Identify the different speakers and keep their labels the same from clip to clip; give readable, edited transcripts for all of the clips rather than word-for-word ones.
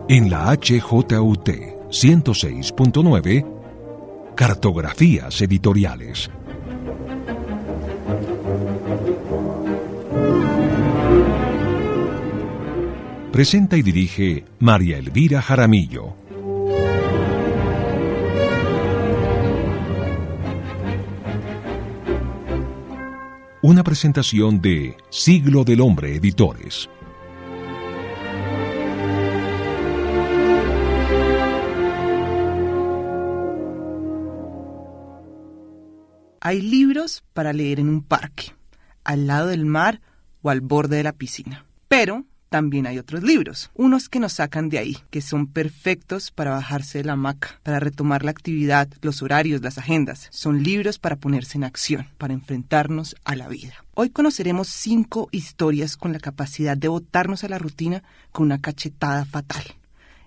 Speaker 1: En la HJUT 106.9, Cartografías Editoriales. Presenta y dirige María Elvira Jaramillo. Una presentación de Siglo del Hombre Editores.
Speaker 2: Hay libros para leer en un parque, al lado del mar o al borde de la piscina. Pero también hay otros libros, unos que nos sacan de ahí, que son perfectos para bajarse de la hamaca, para retomar la actividad, los horarios, las agendas. Son libros para ponerse en acción, para enfrentarnos a la vida. Hoy conoceremos 5 historias con la capacidad de botarnos a la rutina con una cachetada fatal.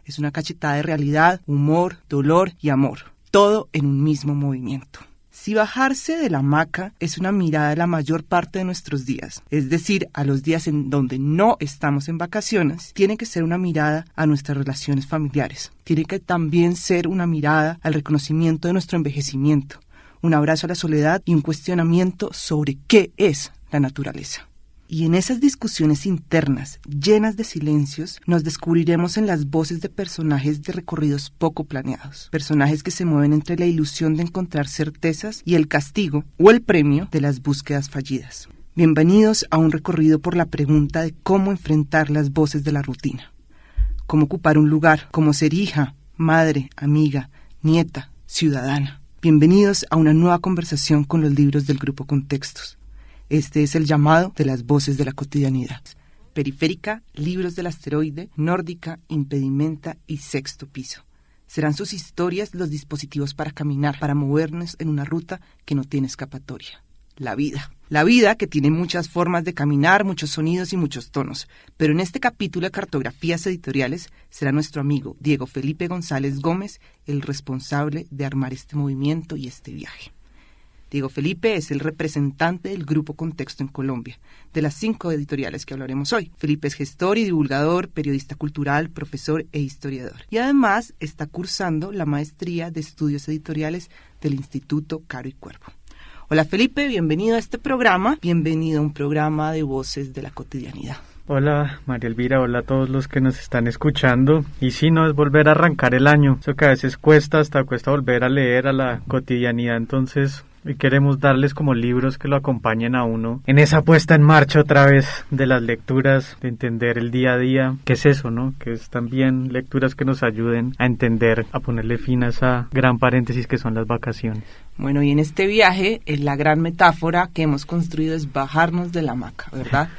Speaker 2: Es una cachetada de realidad, humor, dolor y amor, todo en un mismo movimiento. Si bajarse de la hamaca es una mirada a la mayor parte de nuestros días, es decir, a los días en donde no estamos en vacaciones, tiene que ser una mirada a nuestras relaciones familiares. Tiene que también ser una mirada al reconocimiento de nuestro envejecimiento, un abrazo a la soledad y un cuestionamiento sobre qué es la naturaleza. Y en esas discusiones internas, llenas de silencios, nos descubriremos en las voces de personajes de recorridos poco planeados. Personajes que se mueven entre la ilusión de encontrar certezas y el castigo o el premio de las búsquedas fallidas. Bienvenidos a un recorrido por la pregunta de cómo enfrentar las voces de la rutina. Cómo ocupar un lugar, cómo ser hija, madre, amiga, nieta, ciudadana. Bienvenidos a una nueva conversación con los libros del Grupo Contextos. Este es el llamado de las voces de la cotidianidad. Periférica, Libros del Asteroide, Nórdica, Impedimenta y Sexto Piso. Serán sus historias los dispositivos para caminar, para movernos en una ruta que no tiene escapatoria. La vida. La vida que tiene muchas formas de caminar, muchos sonidos y muchos tonos. Pero en este capítulo de Cartografías Editoriales será nuestro amigo Diego Felipe González Gómez el responsable de armar este movimiento y este viaje. Diego Felipe es el representante del Grupo Contexto en Colombia, de las 5 editoriales que hablaremos hoy. Felipe es gestor y divulgador, periodista cultural, profesor e historiador. Y además está cursando la maestría de estudios editoriales del Instituto Caro y Cuervo. Hola Felipe, bienvenido a este programa, bienvenido a un programa de voces de la cotidianidad.
Speaker 3: Hola María Elvira, hola a todos los que nos están escuchando. Y sí, no es volver a arrancar el año, eso que a veces cuesta volver a leer a la cotidianidad, entonces hoy queremos darles como libros que lo acompañen a uno en esa puesta en marcha otra vez de las lecturas, de entender el día a día, qué es eso, ¿no? Que es también lecturas que nos ayuden a entender, a ponerle fin a esa gran paréntesis que son las vacaciones.
Speaker 2: Bueno, y en este viaje, la gran metáfora que hemos construido es bajarnos de la hamaca, ¿verdad?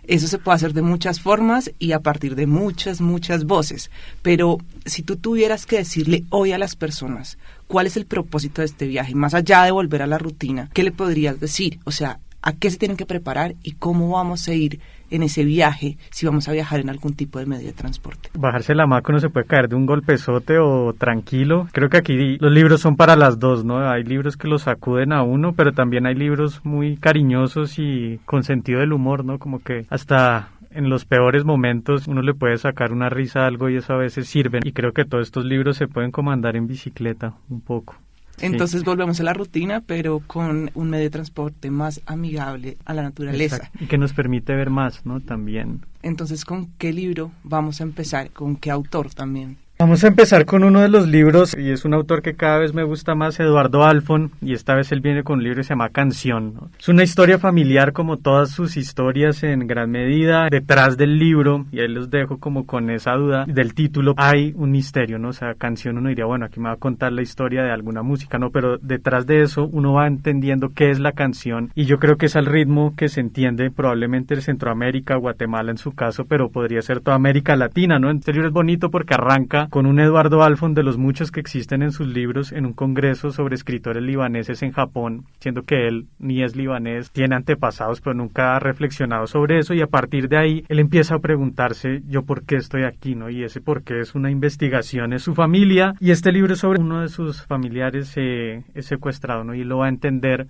Speaker 2: Eso se puede hacer de muchas formas y a partir de muchas voces. Pero si tú tuvieras que decirle hoy a las personas cuál es el propósito de este viaje, más allá de volver a la rutina, ¿qué le podrías decir? O sea, ¿a qué se tienen que preparar y cómo vamos a ir en ese viaje si vamos a viajar en algún tipo de medio de transporte?
Speaker 3: Bajarse la hamaca no se puede caer de un golpezote o tranquilo. Creo que aquí los libros son para las dos, ¿no? Hay libros que los sacuden a uno, pero también hay libros muy cariñosos y con sentido del humor, ¿no? Como que hasta en los peores momentos uno le puede sacar una risa a algo y eso a veces sirve. Y creo que todos estos libros se pueden como andar en bicicleta un poco.
Speaker 2: Entonces volvemos a la rutina, pero con un medio de transporte más amigable a la naturaleza.
Speaker 3: Exacto. Y que nos permite ver más, ¿no? También.
Speaker 2: Entonces, ¿con qué libro vamos a empezar? ¿Con qué autor también?
Speaker 3: Vamos a empezar con uno de los libros, y es un autor que cada vez me gusta más, Eduardo Halfon, y esta vez él viene con un libro que se llama Canción, ¿no? Es una historia familiar como todas sus historias en gran medida. Detrás del libro, y ahí los dejo como con esa duda del título, hay un misterio, ¿no? O sea, Canción uno diría, bueno, aquí me va a contar la historia de alguna música, ¿no? Pero detrás de eso uno va entendiendo qué es la canción, y yo creo que es al ritmo que se entiende probablemente en Centroamérica, Guatemala en su caso, pero podría ser toda América Latina, ¿no? Este libro es bonito porque arranca con un Eduardo Halfon de los muchos que existen en sus libros en un congreso sobre escritores libaneses en Japón, siendo que él ni es libanés, tiene antepasados, pero nunca ha reflexionado sobre eso, y a partir de ahí él empieza a preguntarse, ¿yo por qué estoy aquí, no? Y ese por qué es una investigación, es su familia, y este libro es sobre uno de sus familiares es secuestrado, ¿no? Y él lo va a entender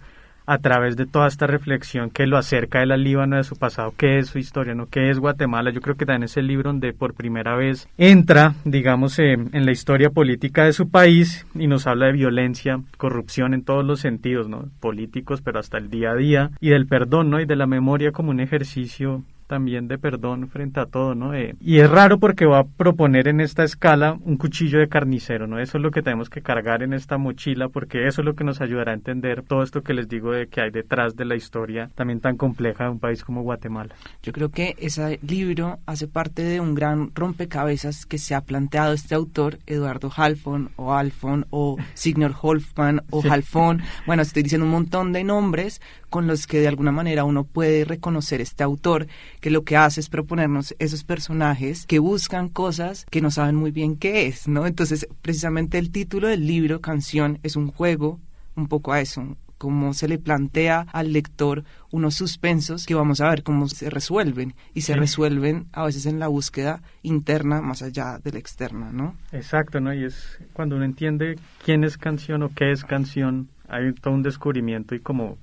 Speaker 3: a través de toda esta reflexión que lo acerca del Líbano, de su pasado, qué es su historia, ¿no? ¿Qué es Guatemala? Yo creo que también es el libro donde por primera vez entra, digamos, en la historia política de su país y nos habla de violencia, corrupción en todos los sentidos, ¿no? Políticos, pero hasta el día a día, y del perdón, ¿no? Y de la memoria como un ejercicio también de perdón frente a todo, ¿no? Y es raro porque va a proponer en esta escala un cuchillo de carnicero, ¿no? Eso es lo que tenemos que cargar en esta mochila, porque eso es lo que nos ayudará a entender todo esto que les digo de que hay detrás de la historia también tan compleja de un país como Guatemala.
Speaker 2: Yo creo que ese libro hace parte de un gran rompecabezas que se ha planteado este autor, Eduardo Halfon o Signor Holfman o sí. Halfon. Bueno, estoy diciendo un montón de nombres con los que de alguna manera uno puede reconocer este autor, que lo que hace es proponernos esos personajes que buscan cosas que no saben muy bien qué es, ¿no? Entonces, precisamente el título del libro, Canción, es un juego un poco a eso, cómo se le plantea al lector unos suspensos que vamos a ver cómo se resuelven, y se resuelven a veces en la búsqueda interna más allá de la externa, ¿no?
Speaker 3: Exacto, ¿no? Y es cuando uno entiende quién es Canción o qué es Canción, hay todo un descubrimiento y como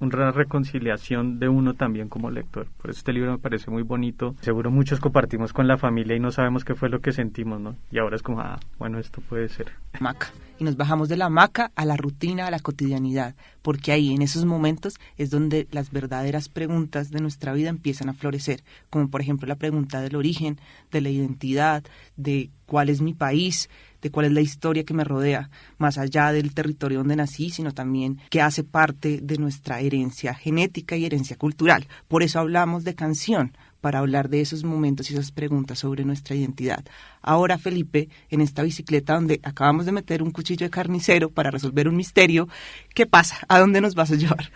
Speaker 3: una reconciliación de uno también como lector. Por eso este libro me parece muy bonito. Seguro muchos compartimos con la familia y no sabemos qué fue lo que sentimos, ¿no? Y ahora es como, bueno, esto puede ser.
Speaker 2: Hamaca. Y nos bajamos de la hamaca a la rutina, a la cotidianidad, porque ahí, en esos momentos, es donde las verdaderas preguntas de nuestra vida empiezan a florecer, como por ejemplo la pregunta del origen, de la identidad, de cuál es mi país, de cuál es la historia que me rodea, más allá del territorio donde nací, sino también que hace parte de nuestra herencia genética y herencia cultural. Por eso hablamos de canción, para hablar de esos momentos y esas preguntas sobre nuestra identidad. Ahora, Felipe, en esta bicicleta donde acabamos de meter un cuchillo de carnicero para resolver un misterio, ¿qué pasa? ¿A dónde nos vas a llevar?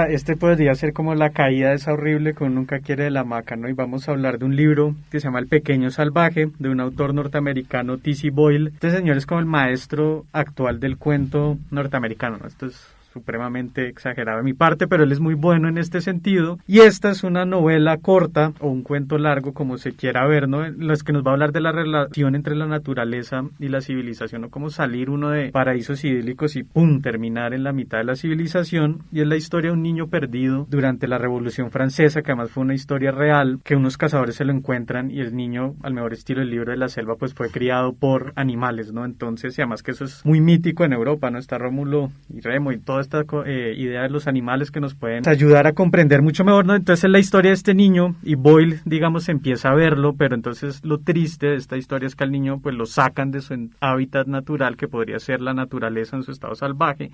Speaker 3: Este podría ser como la caída de esa horrible que uno nunca quiere de la hamaca, ¿no? Y vamos a hablar de un libro que se llama El Pequeño Salvaje, de un autor norteamericano, T.C. Boyle. Este señor es como el maestro actual del cuento norteamericano, ¿no? Esto es supremamente exagerado de mi parte, pero él es muy bueno en este sentido, y esta es una novela corta o un cuento largo, como se quiera ver, ¿no? En los que nos va a hablar de la relación entre la naturaleza y la civilización, ¿no? Cómo salir uno de paraísos idílicos y ¡pum!, terminar en la mitad de la civilización. Y es la historia de un niño perdido durante la Revolución Francesa, que además fue una historia real, que unos cazadores se lo encuentran y el niño, al mejor estilo del Libro de la Selva, pues fue criado por animales, ¿no? Entonces, y además que eso es muy mítico en Europa, ¿no? Está Rómulo y Remo y todo esta idea de los animales que nos pueden ayudar a comprender mucho mejor, ¿no? Entonces es la historia de este niño y Boyle, digamos, empieza a verlo, pero entonces lo triste de esta historia es que al niño pues lo sacan de su hábitat natural, que podría ser la naturaleza en su estado salvaje,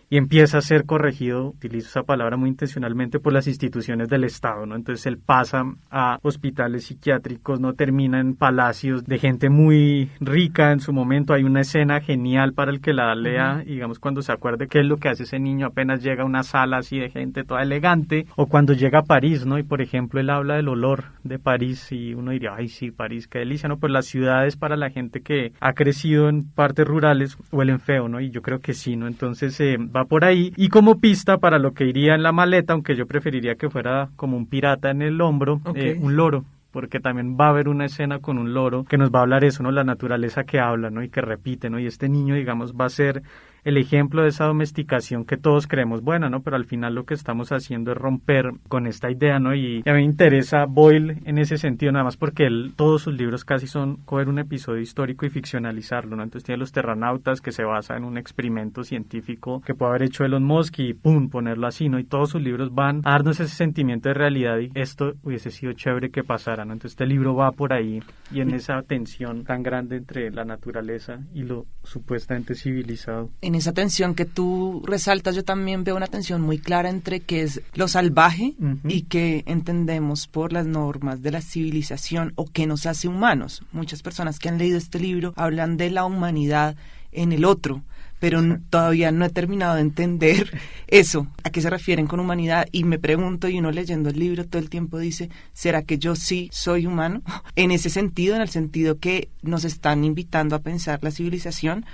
Speaker 3: y empieza a ser corregido, utilizo esa palabra muy intencionalmente, por las instituciones del Estado, ¿no? Entonces él pasa a hospitales psiquiátricos, no termina en palacios de gente muy rica en su momento. Hay una escena genial para el que la lea, digamos, cuando se acuerde qué es lo que hace ese niño apenas llega a una sala así de gente toda elegante, o cuando llega a París, ¿no? Y por ejemplo él habla del olor de París y uno diría, ay sí, París, qué delicia, ¿no? Pues las ciudades para la gente que ha crecido en partes rurales huelen feo, ¿no? Y yo creo que sí, ¿no? Entonces va por ahí, y como pista para lo que iría en la maleta, aunque yo preferiría que fuera como un pirata en el hombro, un loro, porque también va a haber una escena con un loro que nos va a hablar eso, ¿no? La naturaleza que habla, ¿no? Y que repite, ¿no? Y este niño, digamos, va a ser el ejemplo de esa domesticación que todos creemos buena, ¿no? Pero al final lo que estamos haciendo es romper con esta idea, ¿no? Y a mí me interesa Boyle en ese sentido, nada más porque todos sus libros casi son coger un episodio histórico y ficcionalizarlo, ¿no? Entonces tiene Los Terranautas, que se basa en un experimento científico que puede haber hecho Elon Musk y ¡pum!, ponerlo así, ¿no? Y todos sus libros van a darnos ese sentimiento de realidad y esto hubiese sido chévere que pasara, ¿no? Entonces este libro va por ahí y en esa tensión tan grande entre la naturaleza y lo supuestamente civilizado.
Speaker 2: En esa tensión que tú resaltas, yo también veo una tensión muy clara entre qué es lo salvaje y qué entendemos por las normas de la civilización o qué nos hace humanos. Muchas personas que han leído este libro hablan de la humanidad en el otro, pero todavía no he terminado de entender eso, a qué se refieren con humanidad, y me pregunto, y uno leyendo el libro todo el tiempo dice, ¿será que yo sí soy humano? En ese sentido, en el sentido que nos están invitando a pensar la civilización.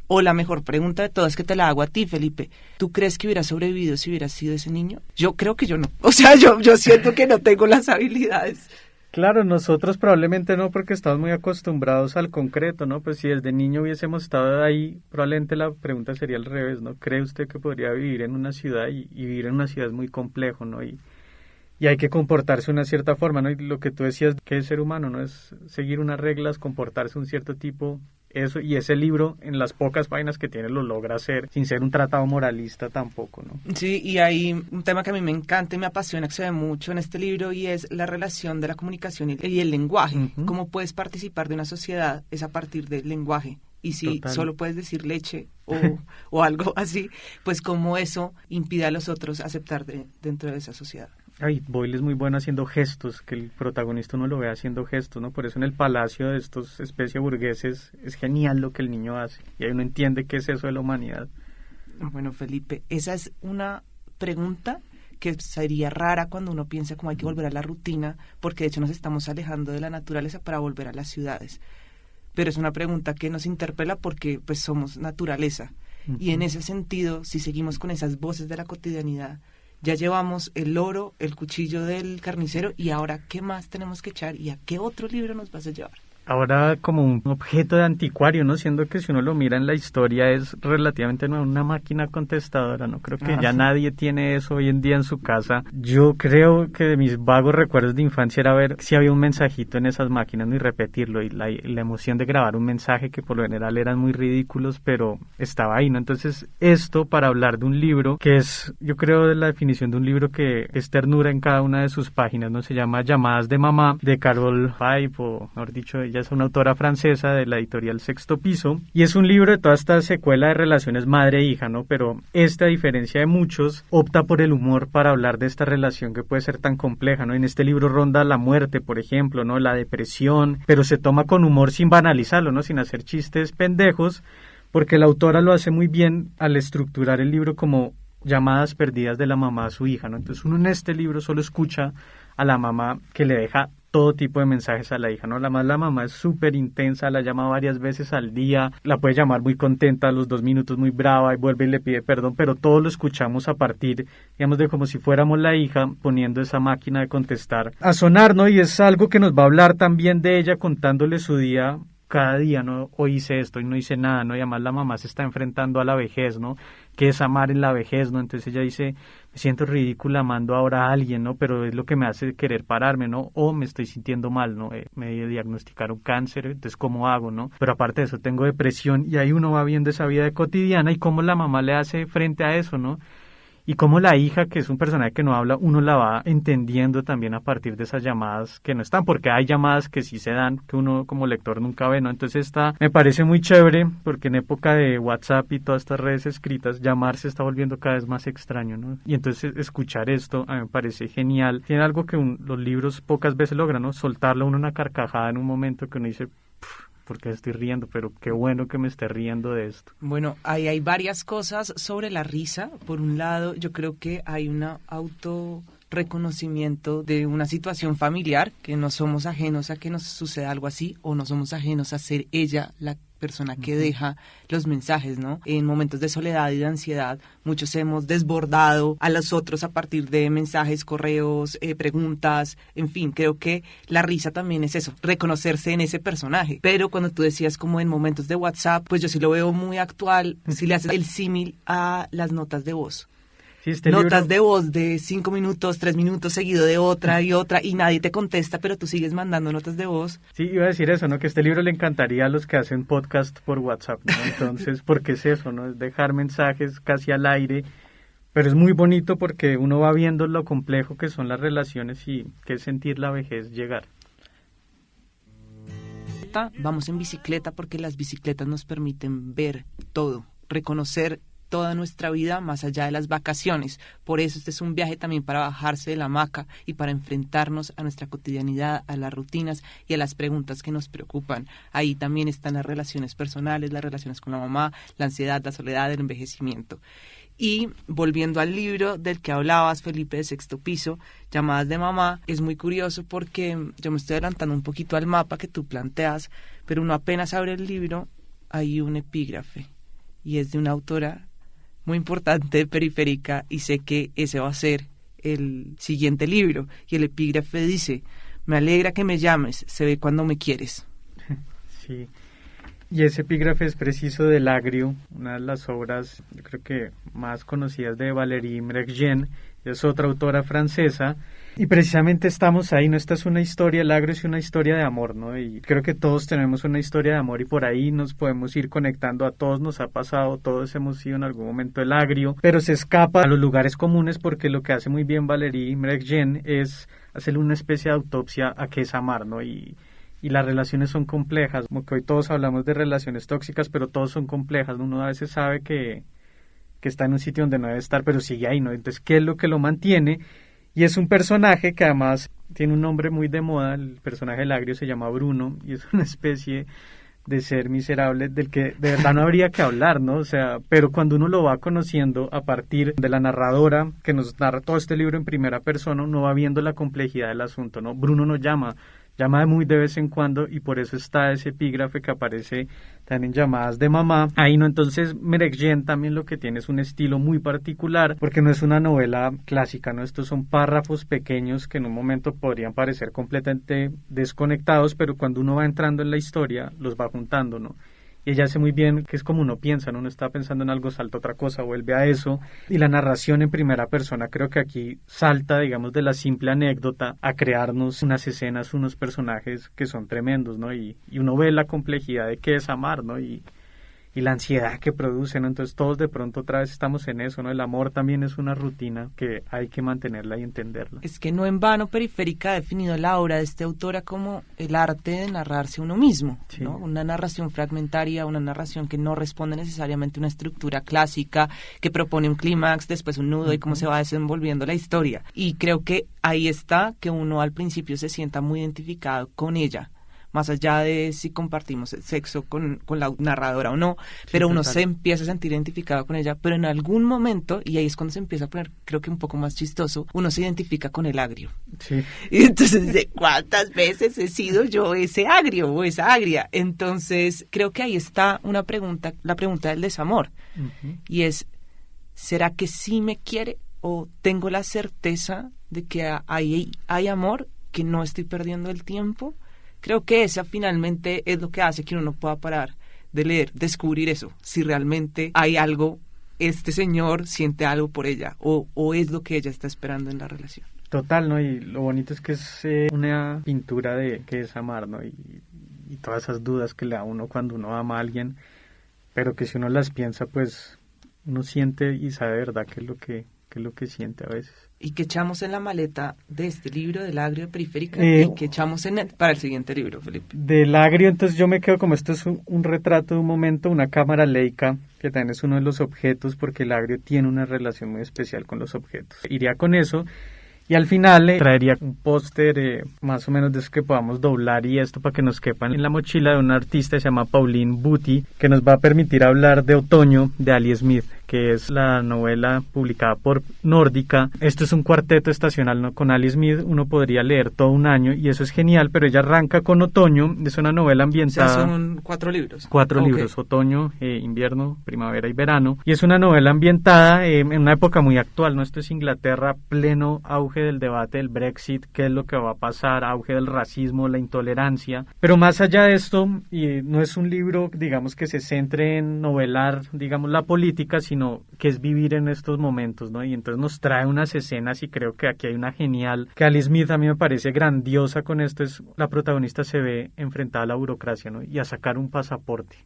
Speaker 2: O la mejor pregunta de todas, que te la hago a ti, Felipe, ¿tú crees que hubiera sobrevivido si hubiera sido ese niño? Yo creo que yo no, o sea, yo siento que no tengo las habilidades.
Speaker 3: Claro, nosotros probablemente no, porque estamos muy acostumbrados al concreto, ¿no? Pues si desde niño hubiésemos estado ahí, probablemente la pregunta sería al revés, ¿no? ¿Cree usted que podría vivir en una ciudad? Y vivir en una ciudad es muy complejo, ¿no? Y hay que comportarse de una cierta forma, ¿no? Y lo que tú decías, que es ser humano, ¿no? Es seguir unas reglas, comportarse de un cierto tipo. Eso, y ese libro, en las pocas páginas que tiene, lo logra hacer sin ser un tratado moralista tampoco, ¿no?
Speaker 2: Sí, y hay un tema que a mí me encanta y me apasiona, que se ve mucho en este libro, y es la relación de la comunicación y el lenguaje.
Speaker 3: Uh-huh.
Speaker 2: Cómo puedes participar de una sociedad es a partir del lenguaje. Y si solo puedes decir leche o algo así, pues cómo eso impide a los otros aceptar dentro de esa sociedad.
Speaker 3: Ay, Boyle es muy bueno haciendo gestos, que el protagonista uno lo ve haciendo gestos, ¿no? Por eso en el palacio de estos especie burgueses es genial lo que el niño hace. Y ahí uno entiende qué es eso de la humanidad.
Speaker 2: Bueno, Felipe, esa es una pregunta que sería rara cuando uno piensa cómo hay que volver a la rutina, porque de hecho nos estamos alejando de la naturaleza para volver a las ciudades. Pero es una pregunta que nos interpela porque pues somos naturaleza. Uh-huh. Y en ese sentido, si seguimos con esas voces de la cotidianidad, ya llevamos el loro, el cuchillo del carnicero, y ahora ¿qué más tenemos que echar? ¿Y a qué otro libro nos vas a llevar?
Speaker 3: Ahora como un objeto de anticuario, ¿no? Siendo que si uno lo mira en la historia es relativamente nuevo, una máquina contestadora, ¿no? Creo que ya nadie tiene eso hoy en día en su casa. Yo creo que de mis vagos recuerdos de infancia era ver si había un mensajito en esas máquinas, ¿no? Y repetirlo, y la emoción de grabar un mensaje que por lo general eran muy ridículos, pero estaba ahí, ¿no? Entonces esto para hablar de un libro que es, yo creo, de la definición de un libro que es ternura en cada una de sus páginas, ¿no? Se llama Llamadas de Mamá, de Carol Pipe, o mejor dicho, ella es una autora francesa de la editorial Sexto Piso, y es un libro de toda esta secuela de relaciones madre-hija, ¿no? Pero esta, a diferencia de muchos, opta por el humor para hablar de esta relación que puede ser tan compleja, ¿no? En este libro ronda la muerte, por ejemplo, ¿no? La depresión, pero se toma con humor sin banalizarlo, ¿no? Sin hacer chistes pendejos, porque la autora lo hace muy bien al estructurar el libro como llamadas perdidas de la mamá a su hija, ¿no? Entonces uno en este libro solo escucha a la mamá que le deja todo tipo de mensajes a la hija, ¿no? La mamá es súper intensa, la llama varias veces al día, la puede llamar muy contenta, a los 2 minutos muy brava, y vuelve y le pide perdón, pero todo lo escuchamos a partir, digamos, de como si fuéramos la hija, poniendo esa máquina de contestar a sonar, ¿no? Y es algo que nos va a hablar también de ella, contándole su día cada día, ¿no? Hoy hice esto y no hice nada, ¿no? Y además la mamá se está enfrentando a la vejez, ¿no? ¿Qué es amar en la vejez, no? Entonces ella dice, me siento ridícula amando ahora a alguien, ¿no? Pero es lo que me hace querer pararme, ¿no? O me estoy sintiendo mal, ¿no? Me diagnosticaron cáncer, entonces ¿cómo hago, no? Pero aparte de eso tengo depresión, y ahí uno va viendo esa vida cotidiana y cómo la mamá le hace frente a eso, ¿no? Y cómo la hija, que es un personaje que no habla, uno la va entendiendo también a partir de esas llamadas que no están, porque hay llamadas que sí se dan, que uno como lector nunca ve, ¿no? Entonces me parece muy chévere, porque en época de WhatsApp y todas estas redes escritas, llamar se está volviendo cada vez más extraño, ¿no? Y entonces escuchar esto a mí me parece genial. Tiene algo que los libros pocas veces logran, ¿no? Soltarle a uno una carcajada en un momento que uno dice, porque estoy riendo, pero qué bueno que me esté riendo de esto.
Speaker 2: Bueno, ahí hay varias cosas sobre la risa. Por un lado, yo creo que hay un autorreconocimiento de una situación familiar, que no somos ajenos a que nos suceda algo así, o no somos ajenos a ser ella la persona que deja los mensajes, ¿no? En momentos de soledad y de ansiedad, muchos hemos desbordado a los otros a partir de mensajes, correos, preguntas, en fin, creo que la risa también es eso, reconocerse en ese personaje. Pero cuando tú decías como en momentos de WhatsApp, pues yo sí lo veo muy actual, si le haces el símil a las notas de voz.
Speaker 3: Sí,
Speaker 2: notas de voz de 5 minutos, 3 minutos seguido de otra y nadie te contesta, pero tú sigues mandando notas de voz.
Speaker 3: Sí, iba a decir eso, ¿no? Que este libro le encantaría a los que hacen podcast por WhatsApp, ¿no? Entonces, porque es eso, ¿no? Es dejar mensajes casi al aire, pero es muy bonito porque uno va viendo lo complejo que son las relaciones y qué es sentir la vejez llegar.
Speaker 2: Vamos en bicicleta porque las bicicletas nos permiten ver todo, reconocer toda nuestra vida más allá de las vacaciones. Por eso este es un viaje también para bajarse de la hamaca y para enfrentarnos a nuestra cotidianidad, a las rutinas y a las preguntas que nos preocupan. Ahí también están las relaciones personales, las relaciones con la mamá, la ansiedad, la soledad, el envejecimiento. Y volviendo al libro del que hablabas, Felipe, de Sexto Piso, Llamadas de Mamá, es muy curioso porque yo me estoy adelantando un poquito al mapa que tú planteas, pero uno apenas abre el libro, hay un epígrafe y es de una autora muy importante, periférica, y sé que ese va a ser el siguiente libro. Y el epígrafe dice: Me alegra que me llames, se ve cuando me quieres.
Speaker 3: Sí. Y ese epígrafe es preciso del Agrio, una de las obras, yo creo que más conocidas de Valérie Mrechien, es otra autora francesa, y precisamente estamos ahí, ¿no? Esta es una historia, el Agrio es una historia de amor, ¿no? Y creo que todos tenemos una historia de amor y por ahí nos podemos ir conectando, a todos nos ha pasado, todos hemos sido en algún momento el Agrio, pero se escapa a los lugares comunes porque lo que hace muy bien Valérie Mrechien es hacerle una especie de autopsia a qué es amar, ¿no? Y las relaciones son complejas, como que hoy todos hablamos de relaciones tóxicas, pero todos son complejas, ¿no? Uno a veces sabe que está en un sitio donde no debe estar, pero sigue ahí, ¿no? Entonces, ¿qué es lo que lo mantiene? Y es un personaje que además tiene un nombre muy de moda, el personaje del Agrio se llama Bruno, y es una especie de ser miserable del que de verdad no habría que hablar, ¿no? O sea, pero cuando uno lo va conociendo a partir de la narradora que nos narra todo este libro en primera persona, uno va viendo la complejidad del asunto, ¿no? Bruno no llama muy de vez en cuando y por eso está ese epígrafe que aparece también en Llamadas de Mamá. Ahí no, entonces Mrechien también lo que tiene es un estilo muy particular porque no es una novela clásica, ¿no? Estos son párrafos pequeños que en un momento podrían parecer completamente desconectados, pero cuando uno va entrando en la historia los va juntando, ¿no? Y ella hace muy bien, que es como uno piensa, ¿no? Uno está pensando en algo, salta otra cosa, vuelve a eso. Y la narración en primera persona creo que aquí salta, digamos, de la simple anécdota a crearnos unas escenas, unos personajes que son tremendos, ¿no? Y uno ve la complejidad de qué es amar, ¿no? Y la ansiedad que produce, ¿no? Entonces todos de pronto otra vez estamos en eso, ¿no? El amor también es una rutina que hay que mantenerla y entenderla.
Speaker 2: Es que no en vano Periférica ha definido la obra de este autora como el arte de narrarse uno mismo,
Speaker 3: sí,
Speaker 2: ¿no? Una narración fragmentaria, una narración que no responde necesariamente a una estructura clásica, que propone un clímax, después un nudo y cómo se va desenvolviendo la historia. Y creo que ahí está que uno al principio se sienta muy identificado con ella, más allá de si compartimos el sexo con la narradora o no, sí, pero uno se empieza a sentir identificado con ella, pero en algún momento, y ahí es cuando se empieza a poner, creo que un poco más chistoso, uno se identifica con el agrio.
Speaker 3: Sí.
Speaker 2: Y entonces, ¿de cuántas veces he sido yo ese agrio o esa agria? Entonces, creo que ahí está una pregunta, la pregunta del desamor, y es, ¿será que sí me quiere o tengo la certeza de que hay amor, que no estoy perdiendo el tiempo? Creo que esa finalmente es lo que hace que uno no pueda parar de leer, descubrir eso, si realmente hay algo, este señor siente algo por ella o es lo que ella está esperando en la relación.
Speaker 3: Total, ¿no? Y lo bonito es que es una pintura de qué es amar, ¿no? Y todas esas dudas que le da uno cuando uno ama a alguien, pero que si uno las piensa, pues uno siente y sabe de verdad qué es lo que siente a veces.
Speaker 2: ¿Y qué echamos en la maleta de este libro del Agrio de Periférica? ¿Y qué echamos para el siguiente libro, Felipe?
Speaker 3: Del Agrio, entonces yo me quedo como esto es un retrato de un momento, una cámara Leica, que también es uno de los objetos, porque el Agrio tiene una relación muy especial con los objetos. Iría con eso. Y al final traería un póster más o menos de eso que podamos doblar y esto para que nos quepan en la mochila de una artista que se llama Pauline Buty, que nos va a permitir hablar de Otoño de Ali Smith, que es la novela publicada por Nórdica. Esto es un cuarteto estacional, ¿no? Con Ali Smith uno podría leer todo un año y eso es genial, pero ella arranca con Otoño, es una novela ambientada...
Speaker 2: O sea, son 4 libros.
Speaker 3: 4 libros, otoño, invierno, primavera y verano. Y es una novela ambientada en una época muy actual, ¿no? Esto es Inglaterra, pleno auge del debate del Brexit, qué es lo que va a pasar, auge del racismo, la intolerancia. Pero más allá de esto, y no es un libro, digamos, que se centre en novelar, digamos, la política, sino que es vivir en estos momentos, ¿no? Y entonces nos trae unas escenas y creo que aquí hay una genial, que Ali Smith a mí me parece grandiosa con esto, es la protagonista se ve enfrentada a la burocracia, ¿no? Y a sacar un pasaporte.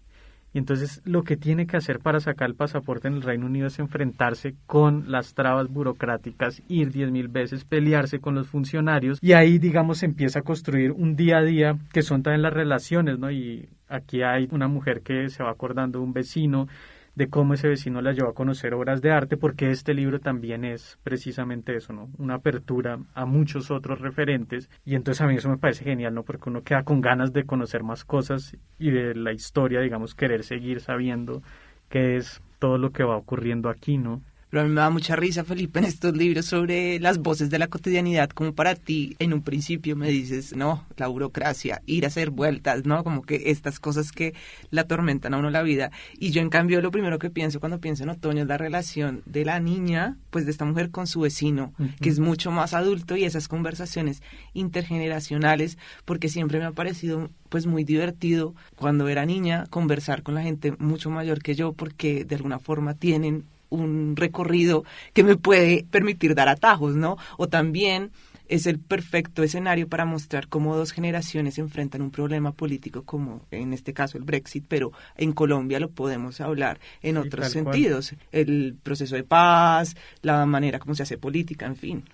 Speaker 3: Y entonces lo que tiene que hacer para sacar el pasaporte en el Reino Unido es enfrentarse con las trabas burocráticas, ir 10.000 veces, pelearse con los funcionarios y ahí, digamos, se empieza a construir un día a día que son también las relaciones, ¿no? Y aquí hay una mujer que se va acordando de un vecino, de cómo ese vecino la llevó a conocer obras de arte, porque este libro también es precisamente eso, ¿no? Una apertura a muchos otros referentes, y entonces a mí eso me parece genial, ¿no? Porque uno queda con ganas de conocer más cosas y de la historia, digamos, querer seguir sabiendo qué es todo lo que va ocurriendo aquí, ¿no?
Speaker 2: Pero a mí me da mucha risa, Felipe, en estos libros sobre las voces de la cotidianidad, como para ti en un principio me dices, no, la burocracia, ir a hacer vueltas, ¿no? Como que estas cosas que le atormentan a uno la vida. Y yo, en cambio, lo primero que pienso cuando pienso en Otoño es la relación de la niña, pues de esta mujer con su vecino, que es mucho más adulto, y esas conversaciones intergeneracionales, porque siempre me ha parecido pues muy divertido cuando era niña conversar con la gente mucho mayor que yo, porque de alguna forma tienen un recorrido que me puede permitir dar atajos, ¿no? O también es el perfecto escenario para mostrar cómo dos generaciones enfrentan un problema político, como en este caso el Brexit, pero en Colombia lo podemos hablar en otros sentidos. El proceso de paz, la manera como se hace política, en fin.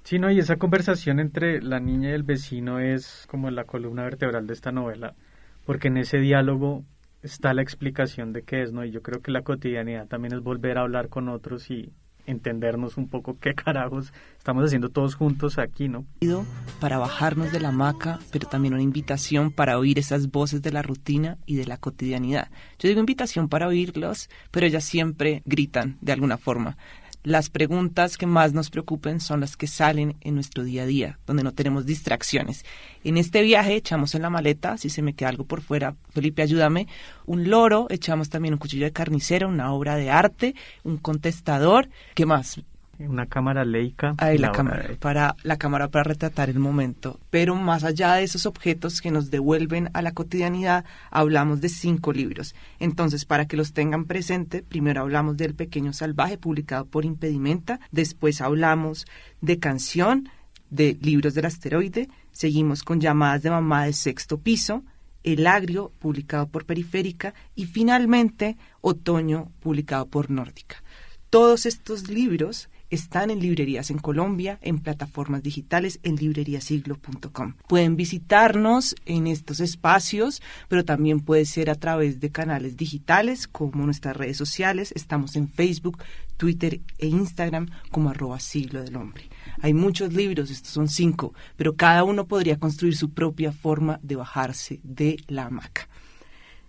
Speaker 3: Sí, no, y esa conversación entre la niña y el vecino es como la columna vertebral de esta novela, porque en ese diálogo está la explicación de qué es, ¿no? Y yo creo que la cotidianidad también es volver a hablar con otros y entendernos un poco qué carajos estamos haciendo todos juntos aquí, ¿no?
Speaker 2: Para bajarnos de la hamaca, pero también una invitación para oír esas voces de la rutina y de la cotidianidad. Yo digo invitación para oírlos, pero ellas siempre gritan de alguna forma. Las preguntas que más nos preocupen son las que salen en nuestro día a día, donde no tenemos distracciones. En este viaje echamos en la maleta, si se me queda algo por fuera, Felipe, ayúdame, un loro, echamos también un cuchillo de carnicero, una obra de arte, un contestador, ¿qué más?
Speaker 3: Una cámara Leica.
Speaker 2: La cámara para retratar el momento. Pero más allá de esos objetos que nos devuelven a la cotidianidad, hablamos de 5 libros. Entonces, para que los tengan presente, primero hablamos del Pequeño Salvaje, publicado por Impedimenta. Después hablamos de Canción, de Libros del Asteroide. Seguimos con Llamadas de Mamá de Sexto Piso, El Agrio, publicado por Periférica. Y finalmente, Otoño, publicado por Nórdica. Todos estos libros están en librerías en Colombia, en plataformas digitales, en libreriasiglo.com. Pueden visitarnos en estos espacios, pero también puede ser a través de canales digitales como nuestras redes sociales. Estamos en Facebook, Twitter e Instagram como @Siglo del Hombre. Hay muchos libros, estos son 5, pero cada uno podría construir su propia forma de bajarse de la hamaca.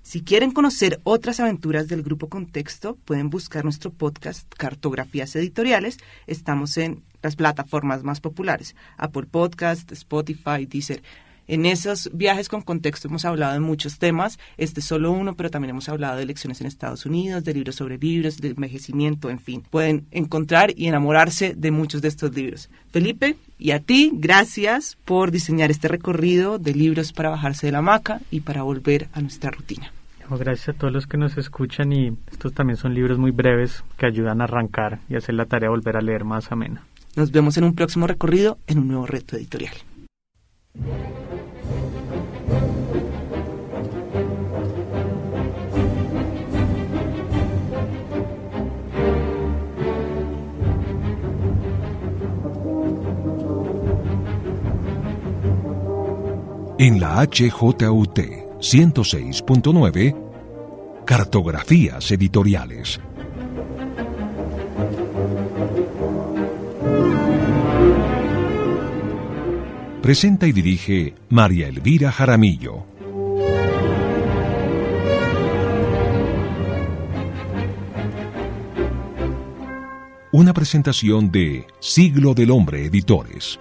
Speaker 2: Si quieren conocer otras aventuras del Grupo Contexto, pueden buscar nuestro podcast Cartografías Editoriales. Estamos en las plataformas más populares, Apple Podcast, Spotify, Deezer. En esos viajes con contexto hemos hablado de muchos temas, este es solo uno, pero también hemos hablado de elecciones en Estados Unidos, de libros sobre libros, de envejecimiento, en fin. Pueden encontrar y enamorarse de muchos de estos libros. Felipe, y a ti, gracias por diseñar este recorrido de libros para bajarse de la hamaca y para volver a nuestra rutina.
Speaker 3: Gracias a todos los que nos escuchan, y estos también son libros muy breves que ayudan a arrancar y hacer la tarea de volver a leer más amena.
Speaker 2: Nos vemos en un próximo recorrido, en un nuevo reto editorial.
Speaker 1: En la HJUT 106.9, Cartografías Editoriales. Presenta y dirige María Elvira Jaramillo. Una presentación de Siglo del Hombre Editores.